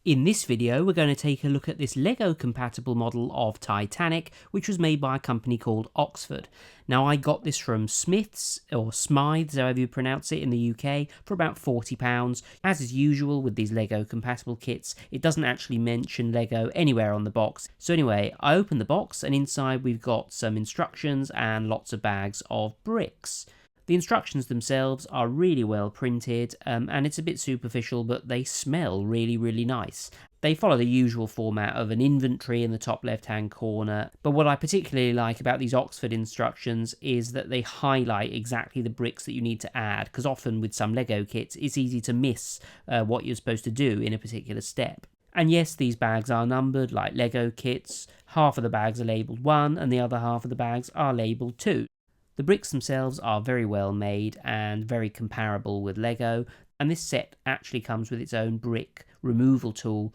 In this video, we're going to take a look at this Lego compatible model of Titanic, which was made by a company called Oxford. Now, I got this from Smyths, or Smyths, however you pronounce it, in the UK, for about £40. As is usual with these Lego compatible kits, it doesn't actually mention Lego anywhere on the box. So anyway, I opened the box, and inside we've got some instructions and lots of bags of bricks. The instructions themselves are really well printed, and it's a bit superficial, but they smell really, really nice. They follow the usual format of an inventory in the top left-hand corner, but what I particularly like about these Oxford instructions is that they highlight exactly the bricks that you need to add, because often with some Lego kits, it's easy to miss what you're supposed to do in a particular step. And yes, these bags are numbered like Lego kits. Half of the bags are labelled 1, and the other half of the bags are labelled 2. The bricks themselves are very well made and very comparable with Lego, and this set actually comes with its own brick removal tool,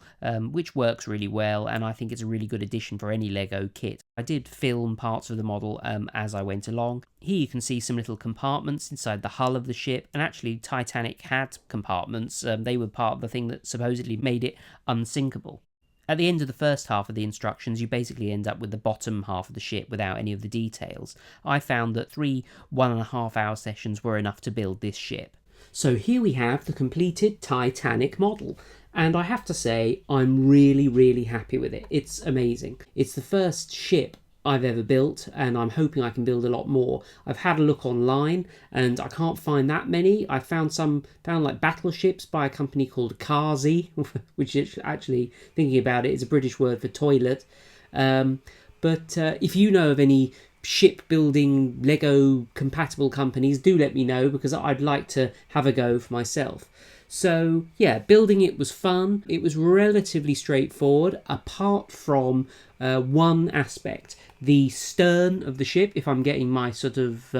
which works really well, and I think it's a really good addition for any Lego kit. I did film parts of the model as I went along. Here you can see some little compartments inside the hull of the ship, and actually Titanic had compartments. They were part of the thing that supposedly made it unsinkable. At the end of the first half of the instructions, you basically end up with the bottom half of the ship without any of the details. I found that 3 1.5-hour sessions were enough to build this ship. So here we have the completed Titanic model, and I have to say I'm really, really happy with it. It's amazing. It's the first ship I've ever built, and I'm hoping I can build a lot more. I've had a look online and I can't find that many. I found like battleships by a company called Kazi, which is actually, thinking about it, is a British word for toilet. But if you know of any shipbuilding Lego compatible companies, do let me know, because I'd like to have a go for myself. So yeah, building it was fun. It was relatively straightforward, apart from one aspect. The stern of the ship, if I'm getting my sort of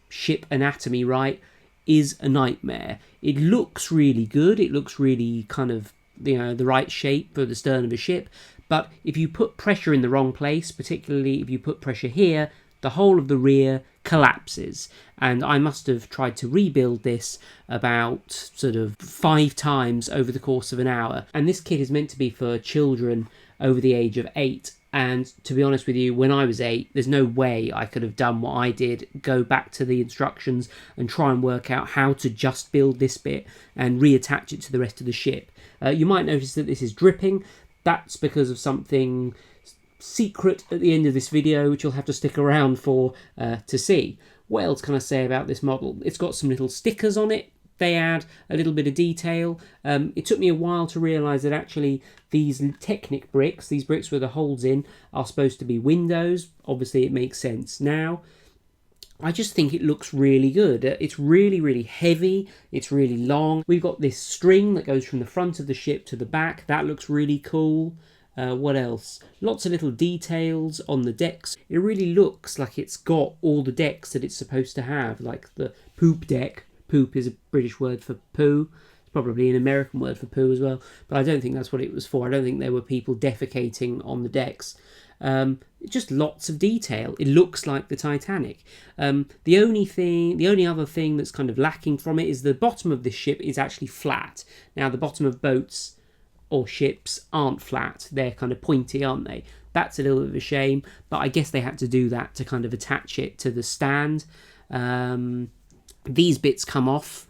ship anatomy right, is a nightmare. It looks really good. It looks really kind of, the right shape for the stern of a ship. But if you put pressure in the wrong place, particularly if you put pressure here, the whole of the rear collapses. And I must have tried to rebuild this about sort of 5 times over the course of an hour. And this kit is meant to be for children over the age of 8. And to be honest with you, when I was 8, there's no way I could have done what I did, go back to the instructions and try and work out how to just build this bit and reattach it to the rest of the ship. You might notice that this is dripping. That's because of something secret at the end of this video, which you'll have to stick around for to see. What else can I say about this model? It's got some little stickers on it. They add a little bit of detail. It took me a while to realise that actually these Technic bricks, these bricks with the holes in, are supposed to be windows. Obviously it makes sense now. I just think it looks really good. It's really, really heavy. It's really long. We've got this string that goes from the front of the ship to the back. That looks really cool. What else? Lots of little details on the decks. It really looks like it's got all the decks that it's supposed to have, like the poop deck. Poop is a British word for poo. It's probably an American word for poo as well, but I don't think that's what it was for. I don't think there were people defecating on the decks. Just lots of detail. It looks like the Titanic. The only other thing that's kind of lacking from it is the bottom of this ship is actually flat. Now, the bottom of boats or ships aren't flat. They're kind of pointy, aren't they? That's a little bit of a shame, but I guess they had to do that to kind of attach it to the stand. These bits come off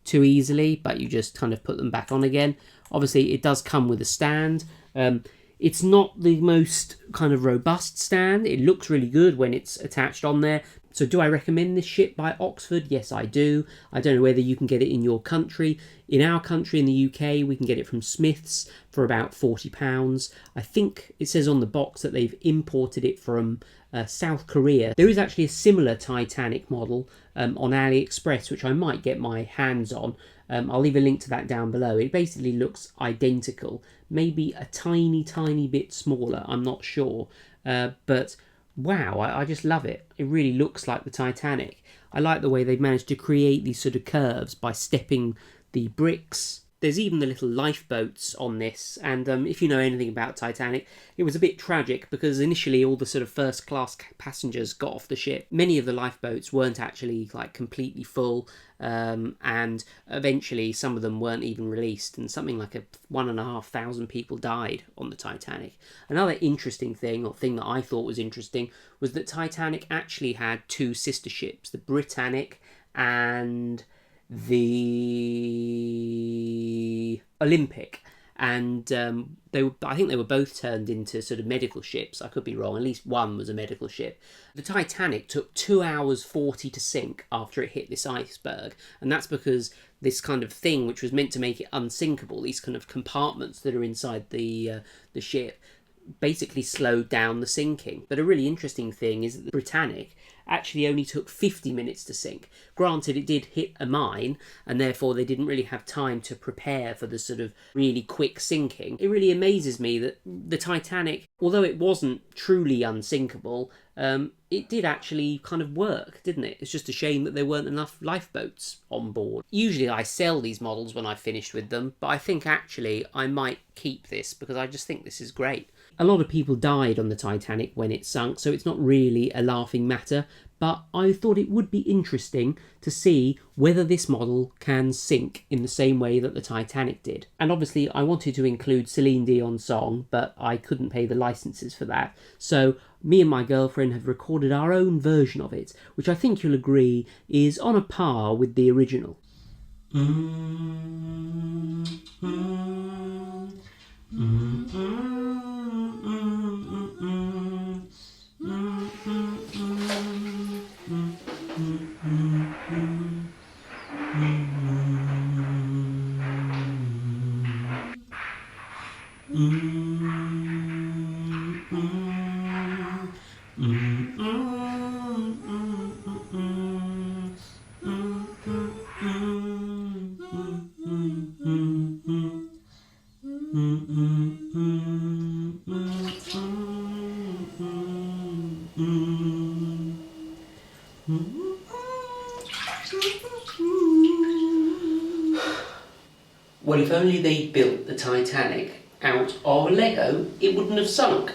too easily, but you just kind of put them back on again. Obviously, it does come with a stand. It's not the most kind of robust stand. It looks really good when it's attached on there. So do I recommend this ship by Oxford? Yes, I do. I don't know whether you can get it in your country. In our country, in the UK, we can get it from Smyths for about £40. I think it says on the box that they've imported it from South Korea. There is actually a similar Titanic model on AliExpress, which I might get my hands on. I'll leave a link to that down below. It basically looks identical, maybe a tiny, tiny bit smaller. I'm not sure. But wow, I just love it. It really looks like the Titanic. I like the way they've managed to create these sort of curves by stepping the bricks There's even the little lifeboats on this, and if you know anything about Titanic, it was a bit tragic because initially all the sort of first class passengers got off the ship. Many of the lifeboats weren't actually like completely full, and eventually some of them weren't even released, and something like 1,500 people died on the Titanic. Another interesting thing, or thing that I thought was interesting, was that Titanic actually had two sister ships, the Britannic and the Olympic, and I think they were both turned into sort of medical ships. I could be wrong. At least one was a medical ship. The Titanic took 2 hours 40 to sink after it hit this iceberg, and that's because this kind of thing, which was meant to make it unsinkable, these kind of compartments that are inside the ship, basically slowed down the sinking. But a really interesting thing is that the Britannic actually only took 50 minutes to sink. Granted, it did hit a mine, and therefore they didn't really have time to prepare for the sort of really quick sinking. It really amazes me that the Titanic, although it wasn't truly unsinkable, it did actually kind of work, didn't it? It's just a shame that there weren't enough lifeboats on board. Usually I sell these models when I've finished with them, but I think actually I might keep this because I just think this is great. A lot of people died on the Titanic when it sunk, so it's not really a laughing matter, but I thought it would be interesting to see whether this model can sink in the same way that the Titanic did. And obviously I wanted to include Celine Dion's song, but I couldn't pay the licenses for that, so me and my girlfriend have recorded our own version of it, which I think you'll agree is on a par with the original. Well, if only they'd built the Titanic out of Lego, it wouldn't have sunk.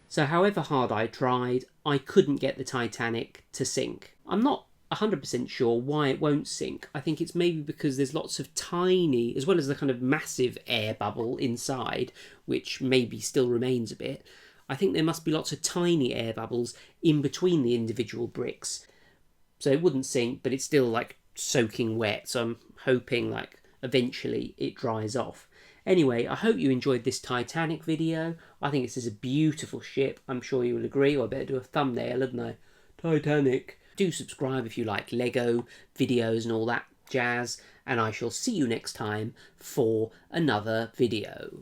So however hard I tried, I couldn't get the Titanic to sink. I'm not 100% sure why it won't sink. I think it's maybe because there's lots of tiny, as well as the kind of massive air bubble inside, which maybe still remains a bit. I think there must be lots of tiny air bubbles in between the individual bricks. So it wouldn't sink, but it's still like soaking wet. So I'm hoping like eventually it dries off. Anyway, I hope you enjoyed this Titanic video. I think this is a beautiful ship. I'm sure you will agree, or I better do a thumbnail, hadn't I? Titanic. Do subscribe if you like Lego videos and all that jazz, and I shall see you next time for another video.